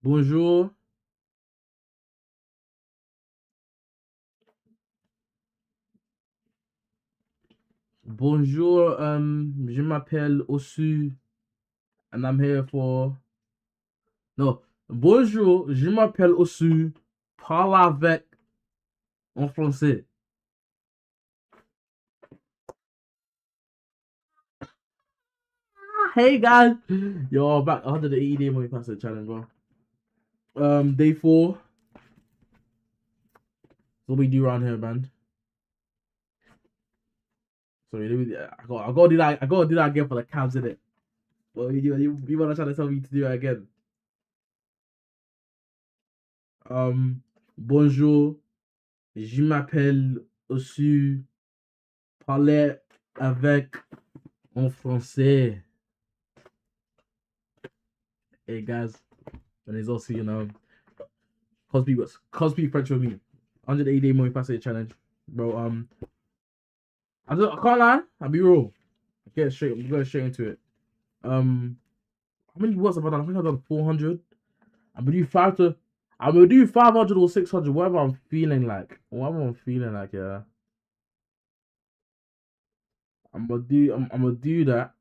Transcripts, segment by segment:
Bonjour. Bonjour, je m'appelle Osu and I'm here for... No, bonjour, je m'appelle Osu, parle avec en français. Hey guys! Yo, back 180 day Multifaceted challenge, bro. Day 4. What we do around here, man. Sorry, I gotta do that. I gotta do that again for the cabs, innit? Well, you wanna try to tell me to do it again? Bonjour, je m'appelle Osu, parler avec en français. Hey guys, and it's also Cosby French with me. 180 day Multifaceted challenge, bro. I can't lie. I'll be real. I'm going straight into it. How many words have I done? I think I've done 400. I'm gonna do I'm gonna do 500 or 600, whatever I'm feeling like. Yeah. I'm gonna do that.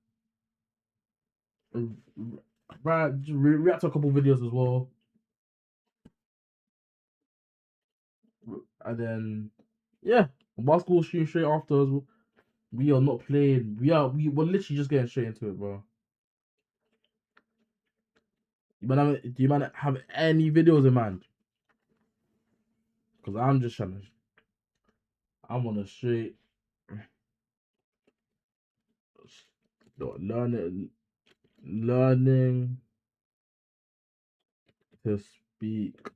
Right, react to a couple videos as well, and then yeah, basketball stream straight after as well. We are not playing. We're literally just getting straight into it, bro. Do you man have any videos in mind? Because I'm on a straight learning to speak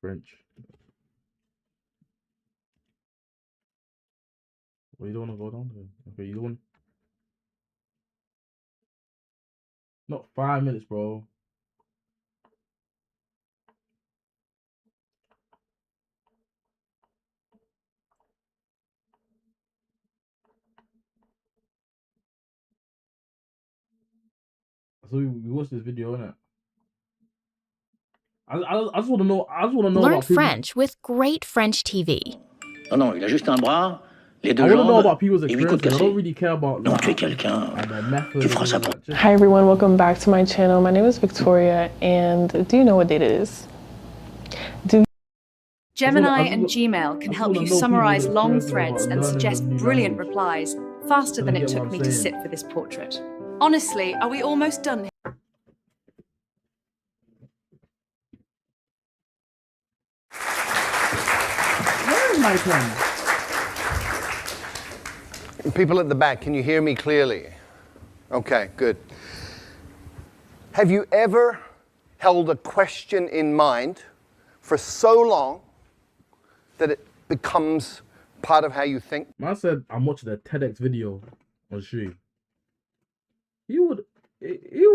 French. Well, you don't want to go down there. Okay, you don't want... Not 5 minutes, bro. So we watched this video, innit? I just want to know. I just want to know Learn about people. French with great French TV. Non, non, il a juste un bras, les deux I want to know jambes about people's et 8 côtes experiences. I cassées. don't really care about Non, tu es quelqu'un. the method. Tu feras ça pour... Hi everyone, welcome back to my channel. My name is Victoria, and do you know what date it is? Gemini and Gmail can help you summarize long threads and suggest brilliant replies faster than it took me to sit for this portrait. Honestly, are we almost done? Where is my pen? People at the back, can you hear me clearly? Okay, good. Have you ever held a question in mind for so long that it becomes part of how you think? Man said I'm watching a TEDx video on stream. He would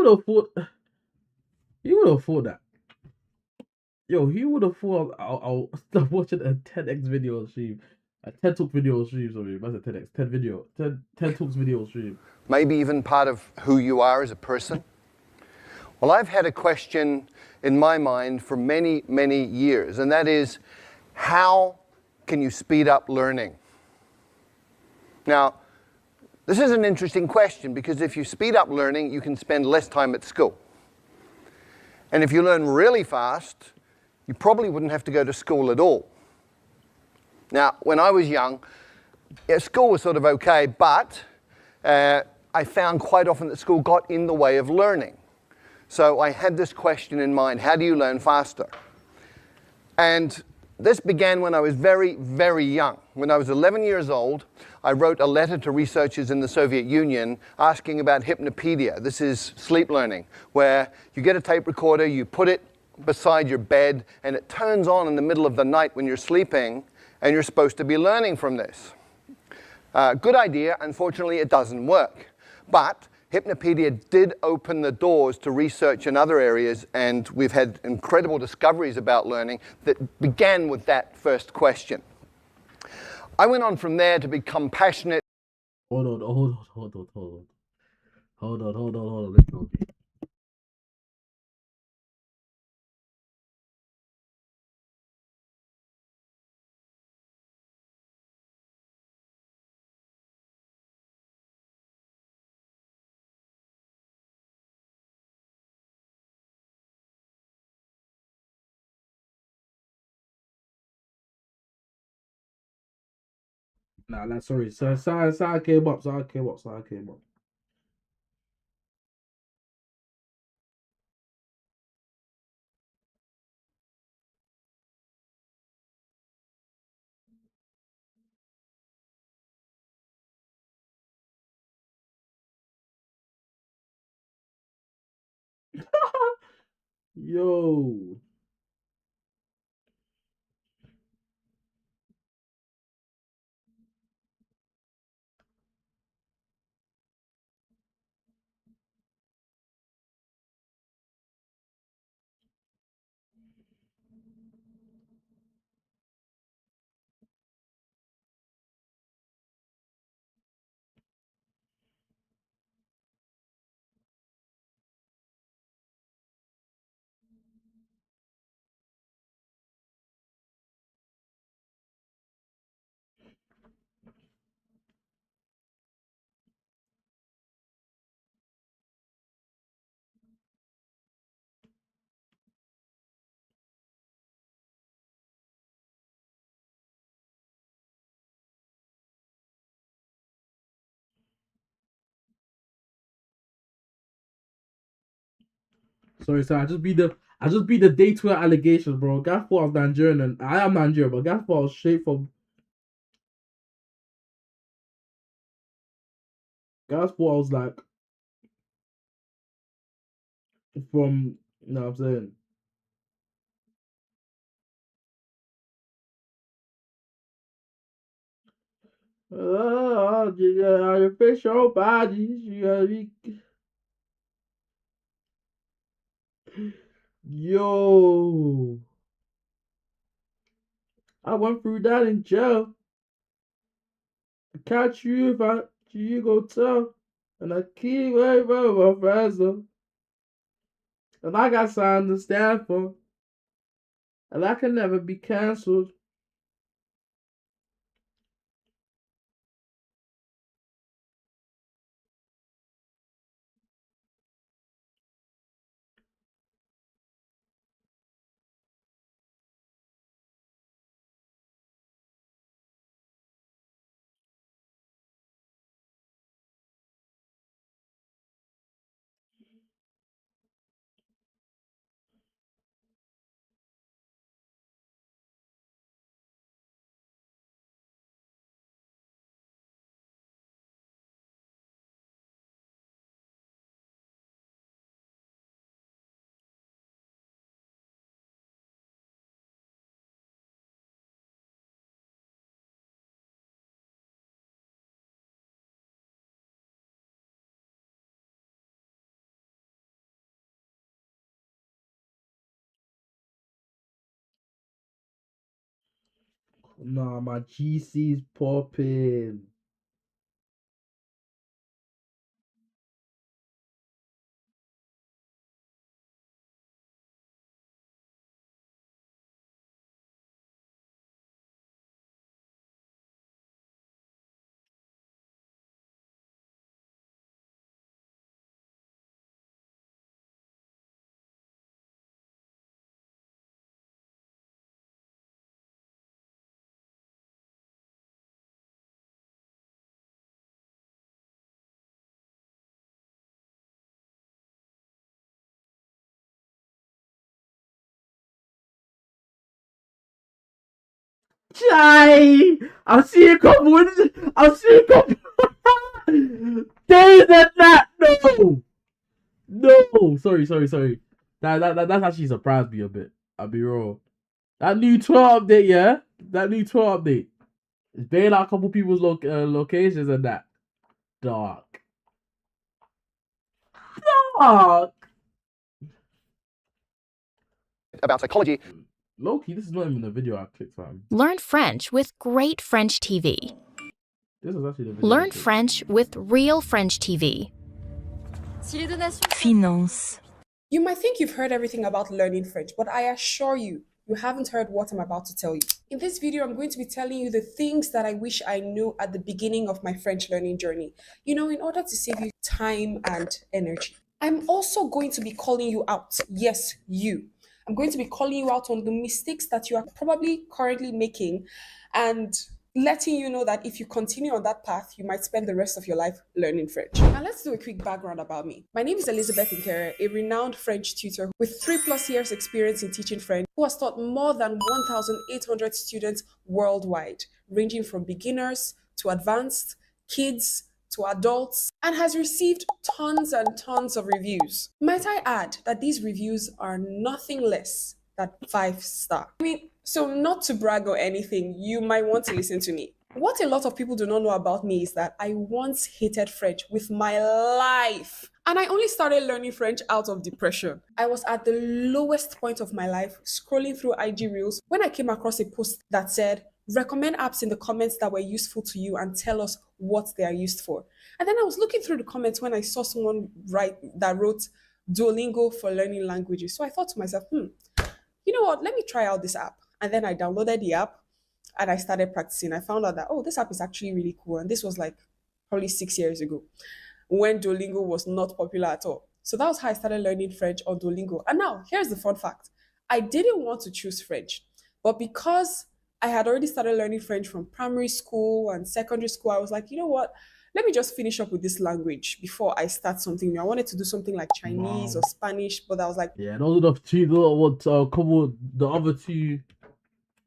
have thought that. Yo, he would have thought I'll stop watching a TEDx video on stream. A TED Talk video on stream, sorry. That's a TEDx. TED Talks video on stream. Maybe even part of who you are as a person? Well, I've had a question in my mind for many, many years, and that is, how can you speed up learning? Now, this is an interesting question because if you speed up learning, you can spend less time at school. And if you learn really fast, you probably wouldn't have to go to school at all. Now, when I was young, school was sort of okay, but I found quite often that school got in the way of learning. So I had this question in mind: how do you learn faster? And this began when I was very, very young. When I was 11 years old, I wrote a letter to researchers in the Soviet Union asking about hypnopedia. This is sleep learning, where you get a tape recorder, you put it beside your bed, and it turns on in the middle of the night when you're sleeping, and you're supposed to be learning from this. Good idea. Unfortunately, it doesn't work. But hypnopedia did open the doors to research in other areas, and we've had incredible discoveries about learning that began with that first question. I went on from there to become passionate. Hold on. Let's go. Nah, like, sorry. So, side came up. Yo. Sorry, sir. I just beat the day 12 allegations, bro. Guys thought I was Nigerian, and I am Nigerian, but guys thought I was straight from. Guys thought I was like from. You know what I'm saying? Oh, your facial body. Yo, I went through that in jail. I catch you if you go tell, and I keep waiting for my friends though. And I got something to stand for, and I can never be cancelled. Nah, my GC's popping. Chai! I'll see you come with. I'll see you come. Days and that. No, no. Sorry. That's actually surprised me a bit. I'll be real. That new 12 update, yeah. That new 12 update. It's bailing out a couple people's locations and that. Dark. Dark. About psychology. Low-key, this is not even the video I clicked, fam. Learn French with great French TV. This is actually the video. Learn French with real French TV. Finance. You might think you've heard everything about learning French, but I assure you, you haven't heard what I'm about to tell you. In this video, I'm going to be telling you the things that I wish I knew at the beginning of my French learning journey, in order to save you time and energy. I'm also going to be calling you out. Yes, you. I'm going to be calling you out on the mistakes that you are probably currently making and letting you know that if you continue on that path, you might spend the rest of your life learning French. Now let's do a quick background about me. My name is Elizabeth Nkere, a renowned French tutor with 3+ years experience in teaching French, who has taught more than 1,800 students worldwide, ranging from beginners to advanced, kids to adults, and has received tons and tons of reviews. Might I add that these reviews are nothing less than 5-star. I mean, so not to brag or anything, you might want to listen to me. What a lot of people do not know about me is that I once hated French with my life. And I only started learning French out of depression. I was at the lowest point of my life, scrolling through IG Reels, when I came across a post that said, recommend apps in the comments that were useful to you and tell us what they are used for. And then I was looking through the comments when I saw someone wrote Duolingo for learning languages. So I thought to myself, you know what, let me try out this app. And then I downloaded the app and I started practicing. I found out that, oh, this app is actually really cool. And this was like probably 6 years ago when Duolingo was not popular at all. So that was how I started learning French on Duolingo. And now here's the fun fact. I didn't want to choose French, but because I had already started learning French from primary school and secondary school, I was like, you know what? Let me just finish up with this language before I start something new. I wanted to do something like Chinese or Spanish, but I was like, yeah, those are the two. The other two.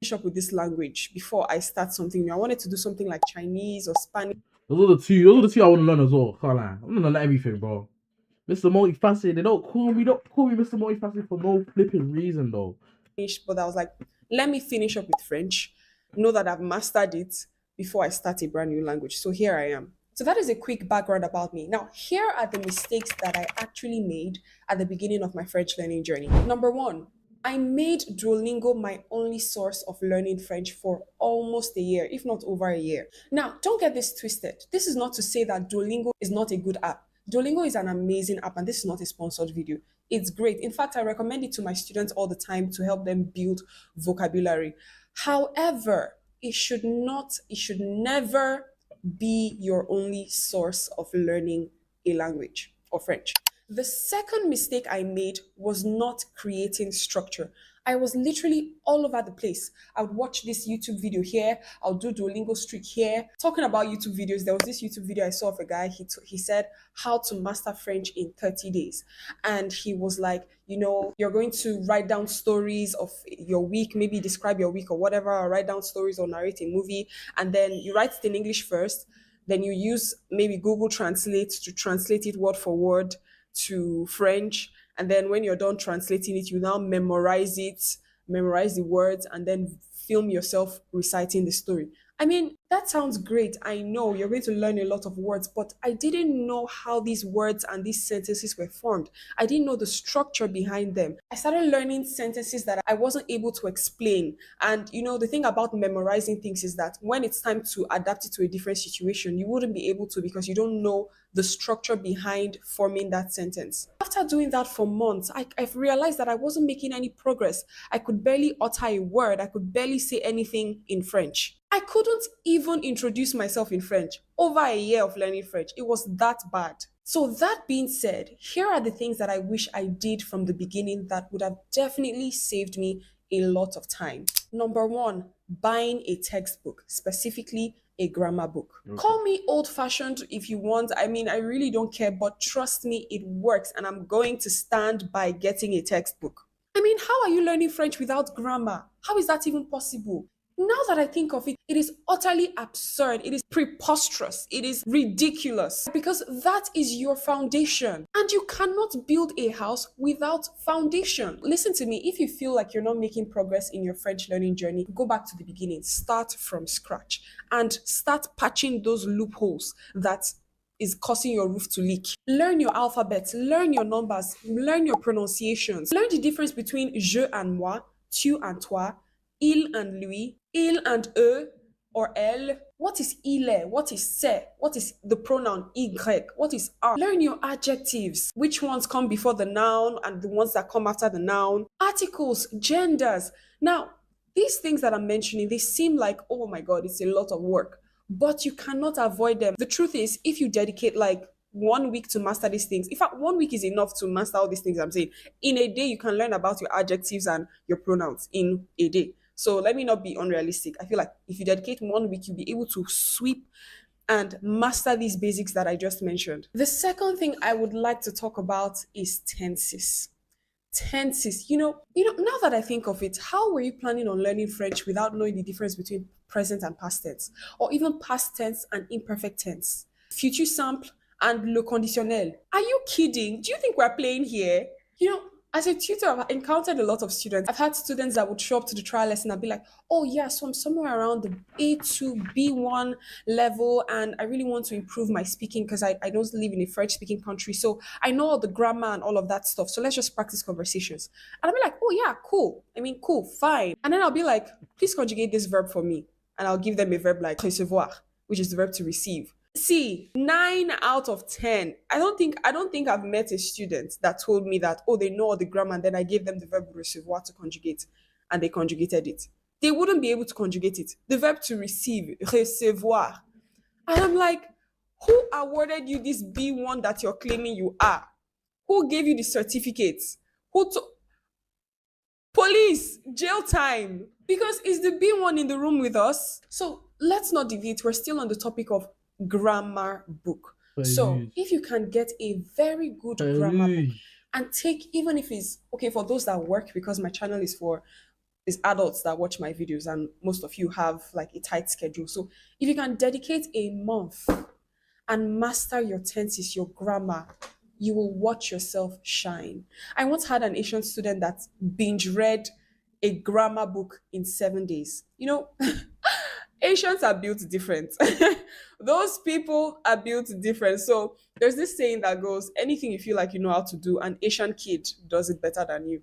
Finish up with this language before I start something new. I wanted to do something like Chinese or Spanish. Those are the two I want to learn as well. Can't lie. I'm gonna learn everything, bro. Mr. Multifaceted. They don't call me Mr. Multifaceted for no flipping reason, though. But I was like, let me finish up with French, know that I've mastered it before I start a brand new language. So here I am. So that is a quick background about me. Now, here are the mistakes that I actually made at the beginning of my French learning journey. Number one, I made Duolingo my only source of learning French for almost a year, if not over a year. Now, don't get this twisted. This is not to say that Duolingo is not a good app. Duolingo is an amazing app, and this is not a sponsored video. It's great. In fact, I recommend it to my students all the time to help them build vocabulary. However, it should never be your only source of learning a language or French. The second mistake I made was not creating structure. I was literally all over the place. I would watch this YouTube video here. I'll do Duolingo streak here. Talking about YouTube videos, there was this YouTube video I saw of a guy. He said how to master French in 30 days. And he was like, you know, you're going to write down stories of your week, maybe describe your week or whatever, or write down stories or narrate a movie. And then you write it in English first. Then you use maybe Google Translate to translate it word for word to French. And then when you're done translating it, you now memorize the words, and then film yourself reciting the story. I mean, that sounds great. I know you're going to learn a lot of words, but I didn't know how these words and these sentences were formed. I didn't know the structure behind them. I started learning sentences that I wasn't able to explain. And you know, the thing about memorizing things is that when it's time to adapt it to a different situation, you wouldn't be able to because you don't know the structure behind forming that sentence. After doing that for months, I've realized that I wasn't making any progress. I could barely utter a word. I could barely say anything in French. I couldn't even introduce myself in French. Over a year of learning French, it was that bad. So that being said, here are the things that I wish I did from the beginning that would have definitely saved me a lot of time. Number one, buying a textbook, specifically a grammar book. Okay. Call me old-fashioned if you want. I mean, I really don't care, but trust me, it works, and I'm going to stand by getting a textbook. I mean, how are you learning French without grammar? How is that even possible? Now that I think of it, it is utterly absurd. It is preposterous. It is ridiculous because that is your foundation. And you cannot build a house without foundation. Listen to me, if you feel like you're not making progress in your French learning journey, go back to the beginning. Start from scratch and start patching those loopholes that is causing your roof to leak. Learn your alphabet, learn your numbers, learn your pronunciations. Learn the difference between je and moi, tu and toi, il and lui, il and eux or elle. What is ile? What is se? What is the pronoun y? What is r? Learn your adjectives. Which ones come before the noun and the ones that come after the noun. Articles, genders. Now, these things that I'm mentioning, they seem like, oh my God, it's a lot of work, but you cannot avoid them. The truth is, if you dedicate like 1 week to master these things, in fact, 1 week is enough to master all these things I'm saying. In a day, you can learn about your adjectives and your pronouns in a day. So let me not be unrealistic. I feel like if you dedicate 1 week, you'll be able to sweep and master these basics that I just mentioned. The second thing I would like to talk about is tenses. Tenses. Now that I think of it, how were you planning on learning French without knowing the difference between present and past tense, or even past tense and imperfect tense? Future simple and le conditionnel. Are you kidding? Do you think we're playing here? As a tutor, I've encountered a lot of students. I've had students that would show up to the trial lesson and be like, oh, yeah, so I'm somewhere around the A2, B1 level, and I really want to improve my speaking because I don't live in a French speaking country. So I know all the grammar and all of that stuff. So let's just practice conversations. And I'll be like, oh, yeah, cool. Cool, fine. And then I'll be like, please conjugate this verb for me. And I'll give them a verb like recevoir, which is the verb to receive. See, 9 out of 10. I don't think I've met a student that told me that, oh, they know all the grammar, and then I gave them the verb recevoir to conjugate, and they conjugated it. They wouldn't be able to conjugate it. The verb to receive, recevoir. And I'm like, who awarded you this B1 that you're claiming you are? Who gave you the certificates? Police, jail time. Because is the B1 in the room with us? So let's not deviate. We're still on the topic of grammar book. So if you can get a very good grammar book and take, even if it's okay for those that work, because my channel is adults that watch my videos, and most of you have like a tight schedule. So if you can dedicate a month and master your tenses, your grammar, you will watch yourself shine. I once had an Asian student that binge read a grammar book in 7 days. Asians are built different. Those people are built different. So there's this saying that goes, anything you feel like you know how to do, an Asian kid does it better than you.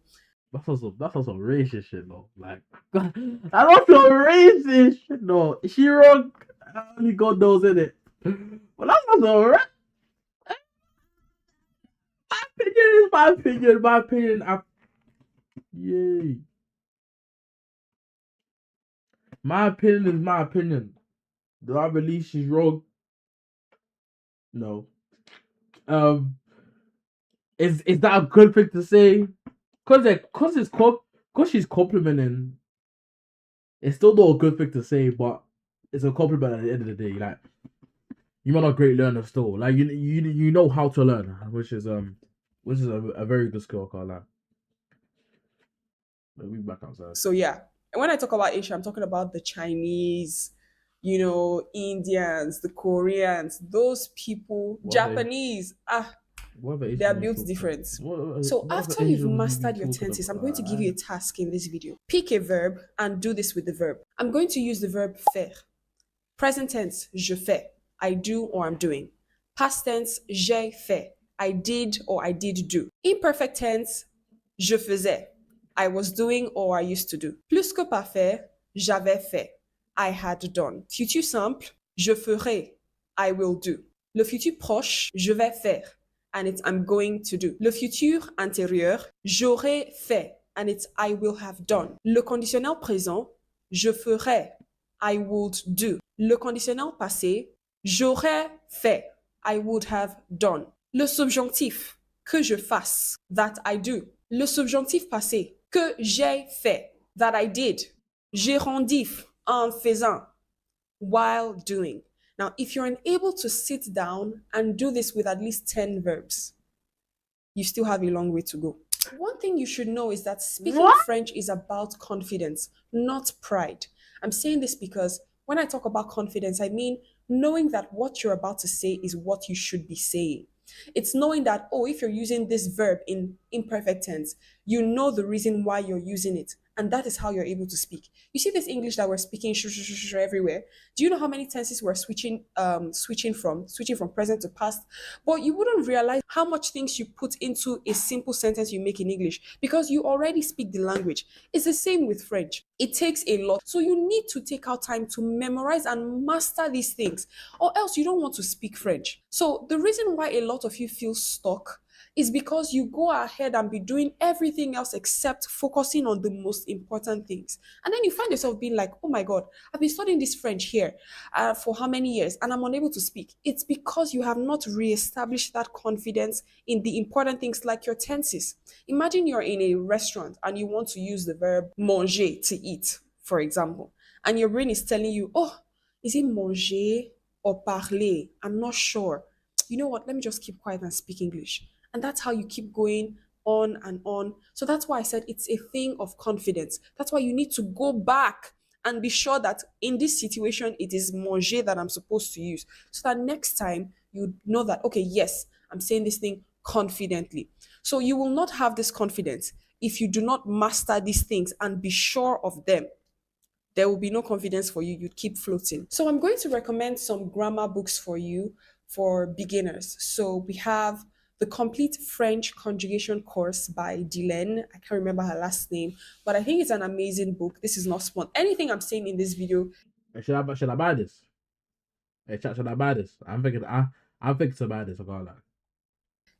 That's also racist shit though. Like, that's also racist shit though. Is she wrong? Only God knows, innit? Well, that's also right. My opinion. Yay. My opinion is my opinion. Do I believe she's wrong? No. Is that a good thing to say? Cause she's complimenting. It's still not a good thing to say, but it's a compliment at the end of the day. Like, you're not a great learner still. Like, you know how to learn, which is a very good skill. I can't lie. We'll be back outside. So yeah, and when I talk about Asia, I'm talking about the Chinese, Indians, the Koreans, those people, Japanese. They are built different. So after you've mastered your tenses, I'm going to give you a task in this video. Pick a verb and do this with the verb. I'm going to use the verb faire. Present tense, je fais. I do or I'm doing. Past tense, j'ai fait. I did or I did do. Imperfect tense, je faisais. I was doing or I used to do. Plus que pas faire, j'avais fait. I had done. Futur simple, je ferai. I will do. Le futur proche, je vais faire. And it's I'm going to do. Le futur antérieur, j'aurais fait. And it's I will have done. Le conditionnel présent, je ferai. I would do. Le conditionnel passé, j'aurais fait. I would have done. Le subjonctif, que je fasse. That I do. Le subjonctif passé, que j'ai fait. That I did. Gérondif, en faisant. While doing. Now, if you're unable to sit down and do this with at least 10 verbs, you still have a long way to go. One thing you should know is that speaking French is about confidence, not pride. I'm saying this because when I talk about confidence, I mean knowing that what you're about to say is what you should be saying. It's knowing that, if you're using this verb in imperfect tense, you know the reason why you're using it. And that is how you're able to speak. You see this English that we're speaking everywhere. Do you know how many tenses we're switching from present to past? But you wouldn't realize how much things you put into a simple sentence you make in English because you already speak the language. It's the same with French. It takes a lot. So you need to take out time to memorize and master these things, or else you don't want to speak French. So the reason why a lot of you feel stuck is because you go ahead and be doing everything else except focusing on the most important things. And then you find yourself being like, oh my God, I've been studying this French here for how many years and I'm unable to speak. It's because you have not reestablished that confidence in the important things like your tenses. Imagine you're in a restaurant and you want to use the verb manger, to eat. for example, and your brain is telling you, oh, is it manger or parler? I'm not sure. You know what? Let me just keep quiet and speak English. And that's how you keep going on and on. So that's why I said it's a thing of confidence. That's why you need to go back and be sure that in this situation, it is manger that I'm supposed to use. So that next time you know that, okay, yes, I'm saying this thing confidently. So you will not have this confidence if you do not master these things and be sure of them. There will be no confidence for you. You'd keep floating. So I'm going to recommend some grammar books for you for beginners. So we have the Complete French Conjugation Course by Dylan. I can't remember her last name, but I think it's an amazing book. This is not spun. Anything I'm saying in this video. Should I buy this? Hey, chat, should I buy this? I'm thinking to buy this. I can't lie.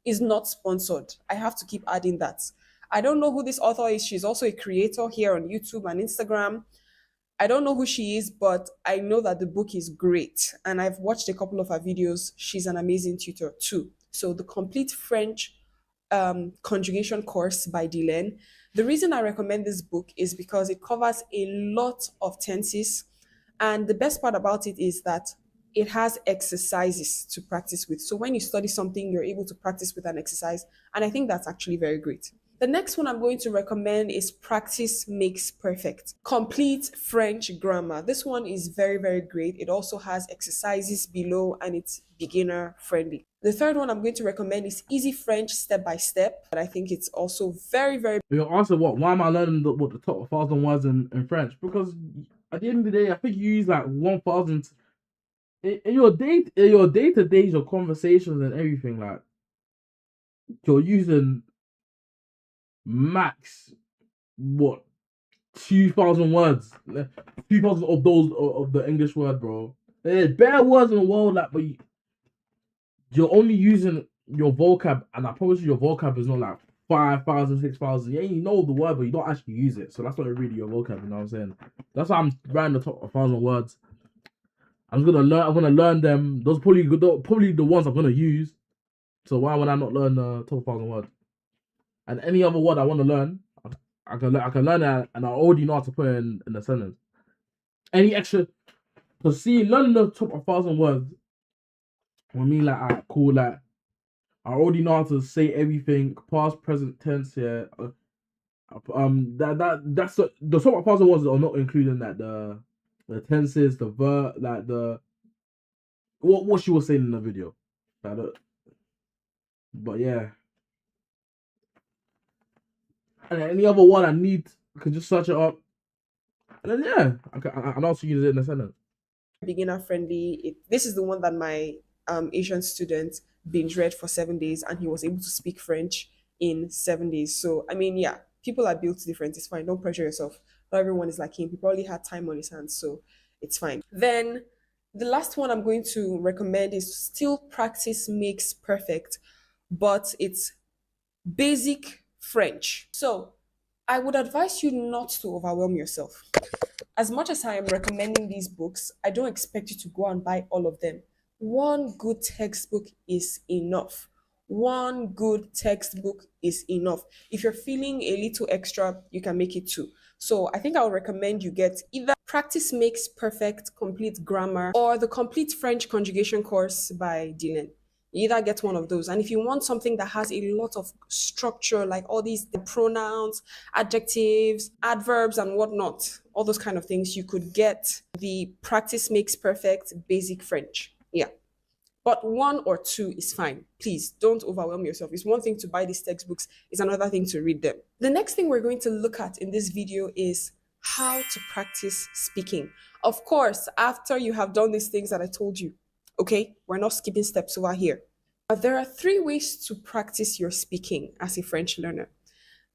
Is not sponsored. I have to keep adding that. I don't know who this author is. She's also a creator here on YouTube and Instagram. I don't know who she is, but I know that the book is great. And I've watched a couple of her videos. She's an amazing tutor too. So the Complete French Conjugation Course by Dylan. The reason I recommend this book is because it covers a lot of tenses. And the best part about it is that it has exercises to practice with. So when you study something, you're able to practice with an exercise. And I think that's actually very great. The next one I'm going to recommend is Practice Makes Perfect. Complete French Grammar. This one is very, very great. It also has exercises below and it's beginner friendly. The third one I'm going to recommend is Easy French Step by Step. But I think it's also very, very... You're also why am I learning what the top 1,000 words in French? Because at the end of the day, I think you use like 1,000 in your day-to-day, your conversations and everything. Like, you're using max 2,000 words, 2,000 of those of the English word, bro. There's bare words in the world, like, but you're only using your vocab, and I promise you, your vocab is not like 5,000, 6,000. Yeah, you know the word, but you don't actually use it. So that's not really your vocab. You know what I'm saying? That's why I'm writing the top 1,000 words. I'm gonna learn them. Those probably the ones I'm gonna use. So why would I not learn the top 1,000 words? And any other word I want to learn, I can learn that, and I already know how to put it in the sentence. Any extra, so see, learning the top 1,000 words, for me, like, cool, like, I already know how to say everything, past, present tense, yeah. That's the top 1,000 words are not including like the tenses, the verb, like the what she was saying in the video, like but yeah. And any other one I need, I can just search it up. And then yeah, I can also use it in a sentence. Beginner friendly. This is the one that my Asian student binge read for 7 days, and he was able to speak French in 7 days. So I mean, yeah, people are built different. It's fine. Don't pressure yourself. Not everyone is like him. He probably had time on his hands, so it's fine. Then the last one I'm going to recommend is still Practice Makes Perfect, but it's basic French. So I would advise you not to overwhelm yourself. As much as I am recommending these books, I don't expect you to go and buy all of them. One good textbook is enough. One good textbook is enough. If you're feeling a little extra, you can make it two. So I think I would recommend you get either Practice Makes Perfect Complete Grammar or the Complete French Conjugation Course by Dylan. You either get one of those. And if you want something that has a lot of structure, like all these the pronouns, adjectives, adverbs, and whatnot, all those kind of things, you could get the Practice Makes Perfect Basic French. Yeah. But one or two is fine. Please don't overwhelm yourself. It's one thing to buy these textbooks, it's another thing to read them. The next thing we're going to look at in this video is how to practice speaking. Of course, after you have done these things that I told you, okay, we're not skipping steps over here. But there are 3 ways to practice your speaking as a French learner.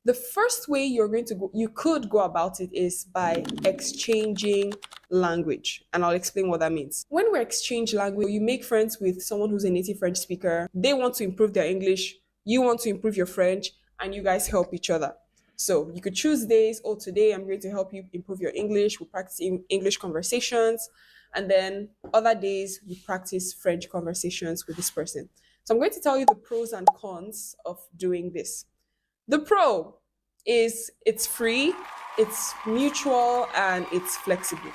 The first way you could go about it is by exchanging language. And I'll explain what that means. When we exchange language, you make friends with someone who's a native French speaker. They want to improve their English. You want to improve your French, and you guys help each other. So you could choose days. Oh, today I'm going to help you improve your English. We'll practice English conversations. And then other days we practice French conversations with this person. So I'm going to tell you the pros and cons of doing this. The pro, is it's free, it's mutual, and it's flexible.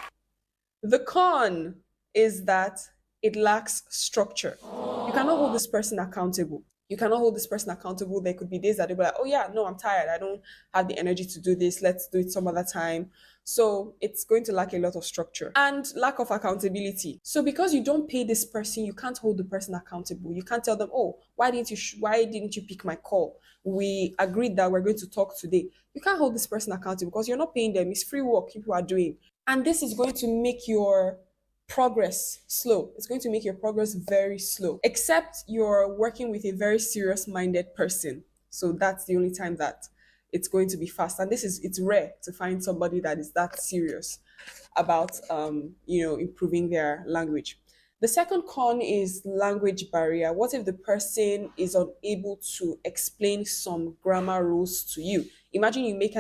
The con is that it lacks structure. You cannot hold this person accountable. You cannot hold this person accountable. There could be days that they'll be like, oh, yeah, no, I'm tired. I don't have the energy to do this. Let's do it some other time. So it's going to lack a lot of structure and lack of accountability. So because you don't pay this person, you can't hold the person accountable. You can't tell them, oh, why didn't you pick my call? We agreed that we're going to talk today. You can't hold this person accountable because you're not paying them. It's free work people are doing. And this is going to make your progress slow. It's going to make your progress very slow, except you're working with a very serious minded person. So that's the only time that it's going to be fast. And it's rare to find somebody that is that serious about, improving their language. The second con is language barrier. What if the person is unable to explain some grammar rules to you? Imagine you make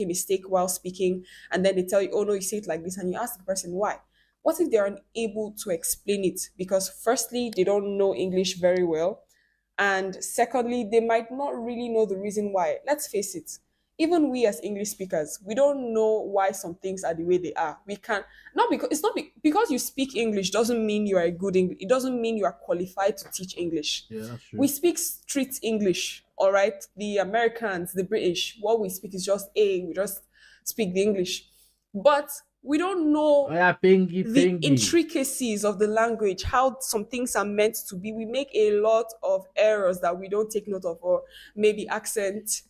a mistake while speaking, and then they tell you, oh no, you say it like this, and you ask the person why. What if they're unable to explain it? Because firstly, they don't know English very well. And secondly, they might not really know the reason why. Let's face it, even we as English speakers, we don't know why some things are the way they are. We can not because it's not because you speak English doesn't mean you are a good English. It doesn't mean you are qualified to teach English. Yeah, that's true. We speak street English, all right? The Americans, the British, what we speak is just we just speak the English. But we don't know the intricacies of the language, how some things are meant to be. We make a lot of errors that we don't take note of, or maybe accent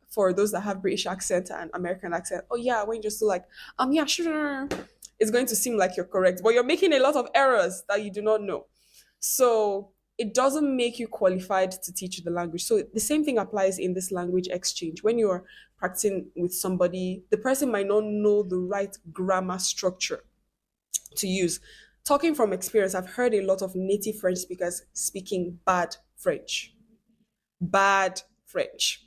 for those that have British accent and American accent. Oh yeah, when you just do like, yeah, sure, it's going to seem like you're correct, but you're making a lot of errors that you do not know. So it doesn't make you qualified to teach the language. So the same thing applies in this language exchange. When you're practicing with somebody, the person might not know the right grammar structure to use. Talking from experience, I've heard a lot of native French speakers speaking bad French. Bad French.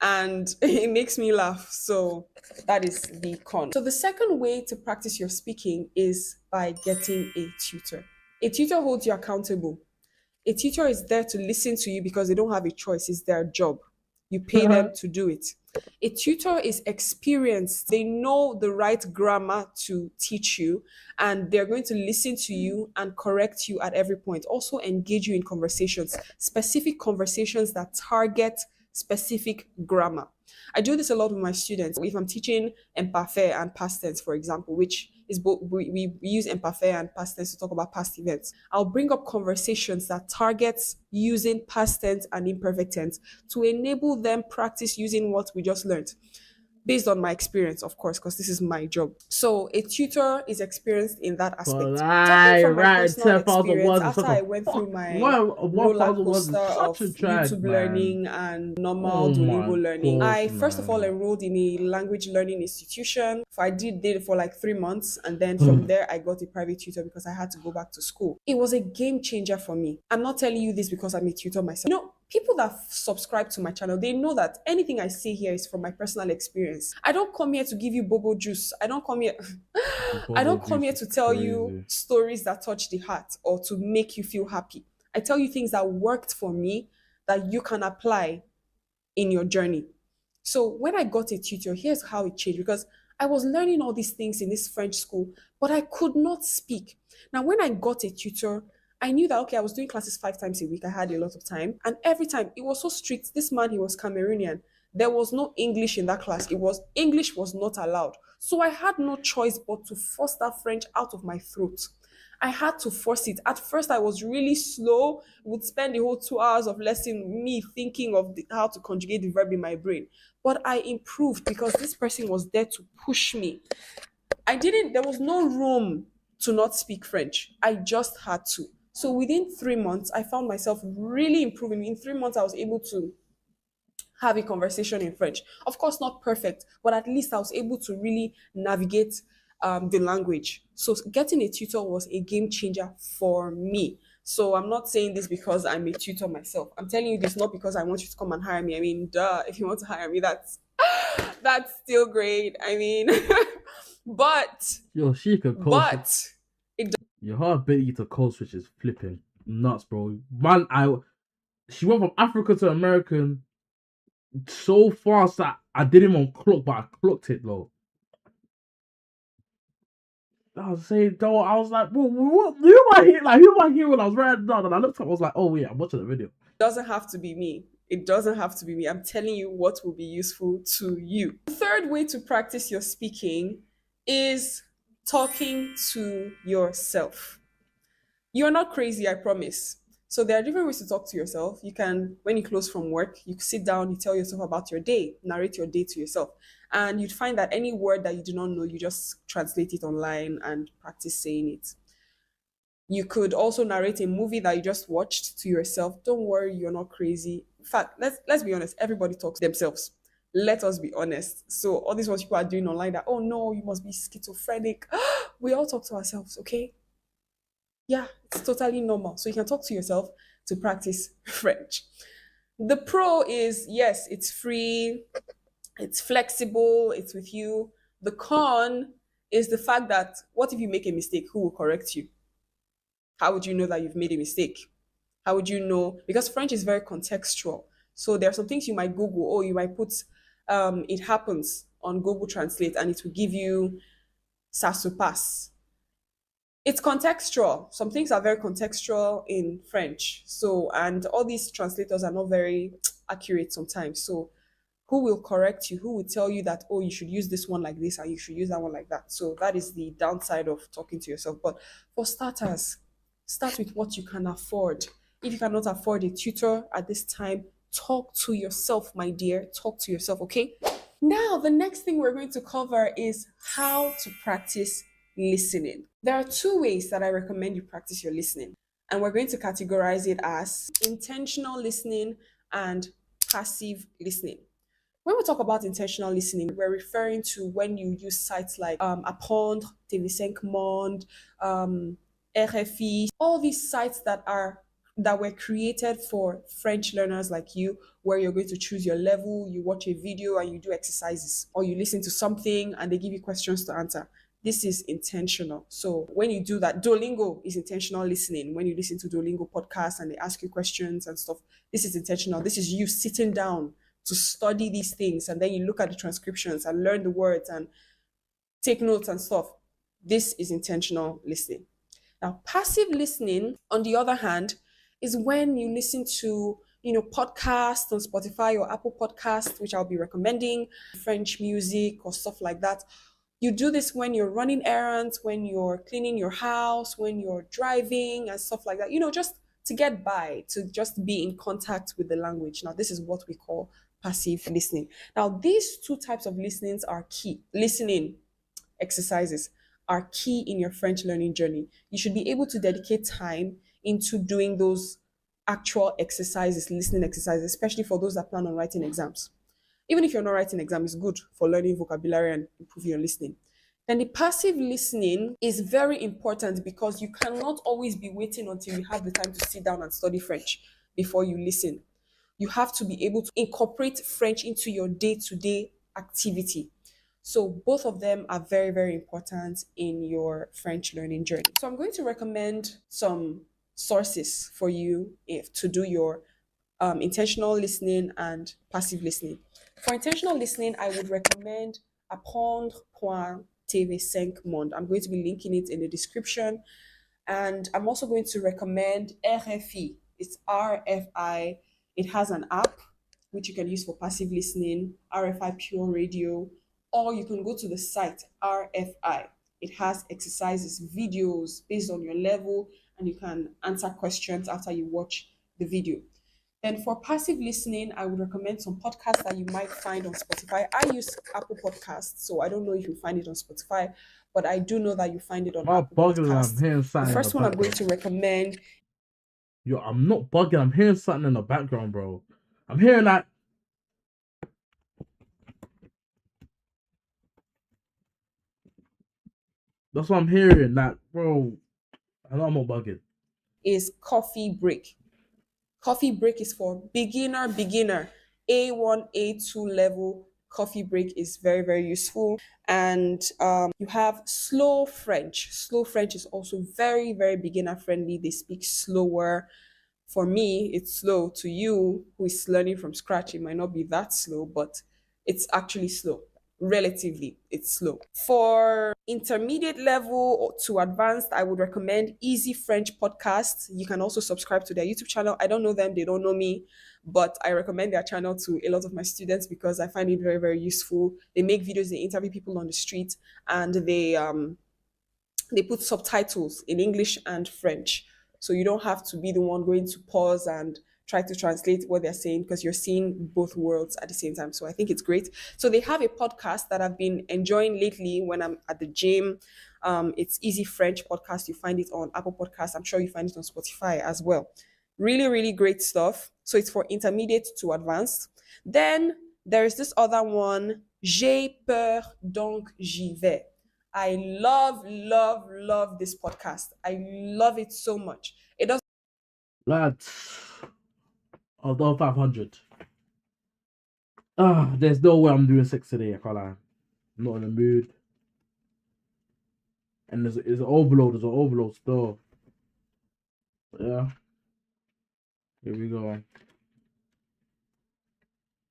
And it makes me laugh. So that is the con. So the second way to practice your speaking is by getting a tutor. A tutor holds you accountable. A tutor is there to listen to you because they don't have a choice. It's their job. You pay them to do it. A tutor is experienced. They know the right grammar to teach you, and they're going to listen to you and correct you at every point. Also engage you in conversations, specific conversations that target specific grammar. I do this a lot with my students. If I'm teaching imparfait and past tense, for example, which is both, we use imparfait and past tense to talk about past events. I'll bring up conversations that targets using past tense and imperfect tense to enable them practice using what we just learned. Based on my experience, of course, because this is my job. So a tutor is experienced in that aspect. Talking from my personal experience, after I went through my roller coaster of YouTube learning and normal Duolingo learning, I first of all enrolled in a language learning institution. I did it for like 3 months, and then from there I got a private tutor because I had to go back to school. It was a game changer for me. I'm not telling you this because I'm a tutor myself. People that subscribe to my channel, they know that anything I say here is from my personal experience. I don't come here to give you bobo juice. I don't come here to tell you stories that touch the heart or to make you feel happy. I tell you things that worked for me that you can apply in your journey. So when I got a tutor, here's how it changed, because I was learning all these things in this French school, but I could not speak. Now, when I got a tutor, I knew that, okay, I was doing classes 5 times a week. I had a lot of time. And every time, it was so strict. This man, he was Cameroonian. There was no English in that class. English was not allowed. So I had no choice but to force that French out of my throat. I had to force it. At first, I was really slow. Would spend the whole 2 hours of lesson me thinking of how to conjugate the verb in my brain. But I improved because this person was there to push me. There was no room to not speak French. I just had to. So within 3 months, I found myself really improving. In 3 months, I was able to have a conversation in French. Of course, not perfect, but at least I was able to really navigate the language. So getting a tutor was a game changer for me. So I'm not saying this because I'm a tutor myself. I'm telling you this not because I want you to come and hire me. I mean, duh, if you want to hire me, that's still great. I mean, but she could code your her ability to code switch is flipping nuts, bro. She went from Africa to American so fast that I didn't even clock, but I clocked it though. I was saying, though, I was like, bro, what? Who am I here? Like, who am I here when I was writing down? And I looked up, I was like, oh, yeah, I'm watching the video. Doesn't have to be me. It doesn't have to be me. I'm telling you what will be useful to you. The third way to practice your speaking is talking to yourself. You're not crazy, I promise. So there are different ways to talk to yourself. You can, when you close from work, you sit down, you tell yourself about your day, narrate your day to yourself. And you'd find that any word that you do not know, you just translate it online and practice saying it. You could also narrate a movie that you just watched to yourself. Don't worry, you're not crazy. In fact, let's be honest, everybody talks to themselves. Let us be honest. So all these ones people are doing online that, oh no, you must be schizophrenic. We all talk to ourselves, okay? Yeah, it's totally normal. So you can talk to yourself to practice French. The pro is yes, it's free, it's flexible, it's with you. The con is the fact that what if you make a mistake? Who will correct you? How would you know that you've made a mistake? How would you know? Because French is very contextual. So there are some things you might Google, or you might put it happens on Google Translate and it will give you ça se passe. It's contextual. Some things are very contextual in French. So, and all these translators are not very accurate sometimes. So, who will correct you? Who will tell you that, oh, you should use this one like this and you should use that one like that? So, that is the downside of talking to yourself. But for starters, start with what you can afford. If you cannot afford a tutor at this time, talk to yourself, my dear. Talk to yourself, okay? Now, the next thing we're going to cover is how to practice listening. There are two ways that I recommend you practice your listening, and we're going to categorize it as intentional listening and passive listening. When we talk about intentional listening, we're referring to when you use sites like Apprendre, TV5 Monde, RFI, all these sites that were created for French learners like you, where you're going to choose your level, you watch a video and you do exercises, or you listen to something and they give you questions to answer. This is intentional. So when you do that, Duolingo is intentional listening. When you listen to Duolingo podcasts and they ask you questions and stuff, this is intentional. This is you sitting down to study these things, and then you look at the transcriptions and learn the words and take notes and stuff. This is intentional listening. Now, passive listening, on the other hand, is when you listen to, podcasts on Spotify or Apple Podcasts, which I'll be recommending, French music or stuff like that. You do this when you're running errands, when you're cleaning your house, when you're driving and stuff like that, just to get by, to just be in contact with the language. Now, this is what we call passive listening. Now, these two types of listenings are key. Listening exercises are key in your French learning journey. You should be able to dedicate time into doing those actual exercises, listening exercises, especially for those that plan on writing exams. Even if you're not writing exam, it's good for learning vocabulary and improving your listening. Then the passive listening is very important because you cannot always be waiting until you have the time to sit down and study French before you listen. You have to be able to incorporate French into your day-to-day activity. So both of them are very, very important in your French learning journey. So I'm going to recommend some sources for you to do your intentional listening and passive listening. For intentional listening, I would recommend apprendre.tv5 Monde. I'm going to be linking it in the description. And I'm also going to recommend RFI. It's RFI. It has an app which you can use for passive listening, RFI Pure Radio, or you can go to the site RFI. It has exercises, videos based on your level, and you can answer questions after you watch the video. Then for passive listening, I would recommend some podcasts that you might find on Spotify. I use Apple Podcasts, so I don't know if you find it on Spotify, but I do know that you find it on Apple Podcasts. The first one I'm going to recommend. Yo, I'm not bugging. I'm hearing something in the background, bro. I'm hearing that. That's what I'm hearing. That, bro. I know I'm not bugging. Is coffee break. Coffee break is for beginner, A1, A2 level. Coffee break is very, very useful. And you have slow French. Slow French is also very, very beginner friendly. They speak slower. For me, it's slow. To you, who is learning from scratch, it might not be that slow, but it's actually slow. Relatively, it's slow. For intermediate level or to advanced, I would recommend Easy French Podcast. You can also subscribe to their YouTube channel. I don't know them, they don't know me, but I recommend their channel to a lot of my students because I find it very, very useful. They make videos, they interview people on the street, and they put subtitles in English and French. So you don't have to be the one going to pause and try to translate what they're saying because you're seeing both worlds at the same time. So I think it's great. So they have a podcast that I've been enjoying lately when I'm at the gym. It's Easy French Podcast. You find it on Apple Podcasts. I'm sure you find it on Spotify as well. Really, really great stuff. So it's for intermediate to advanced. Then there is this other one, J'ai peur donc j'y vais. I love, love, love this podcast. I love it so much. It does. Lads, I've done 500. There's no way I'm doing 6 today, I can't lie. I'm not in the mood. And there's an overload still. Yeah. Here we go.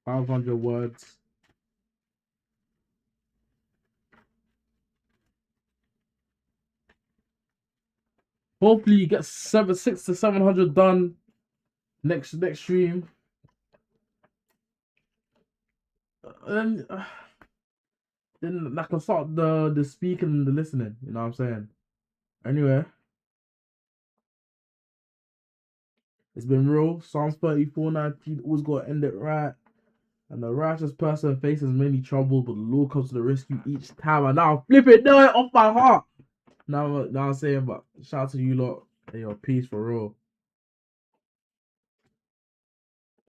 500 words. Hopefully you get 600 to 700 done next stream. And then I can start the speaking and the listening. You know what I'm saying? Anyway. It's been real. Psalms 34:19. Always gotta end it right. And the righteous person faces many troubles, but the Lord comes to the rescue each time. And now flip it, know it off my heart. Now I'm saying, but shout out to you lot and your peace for real.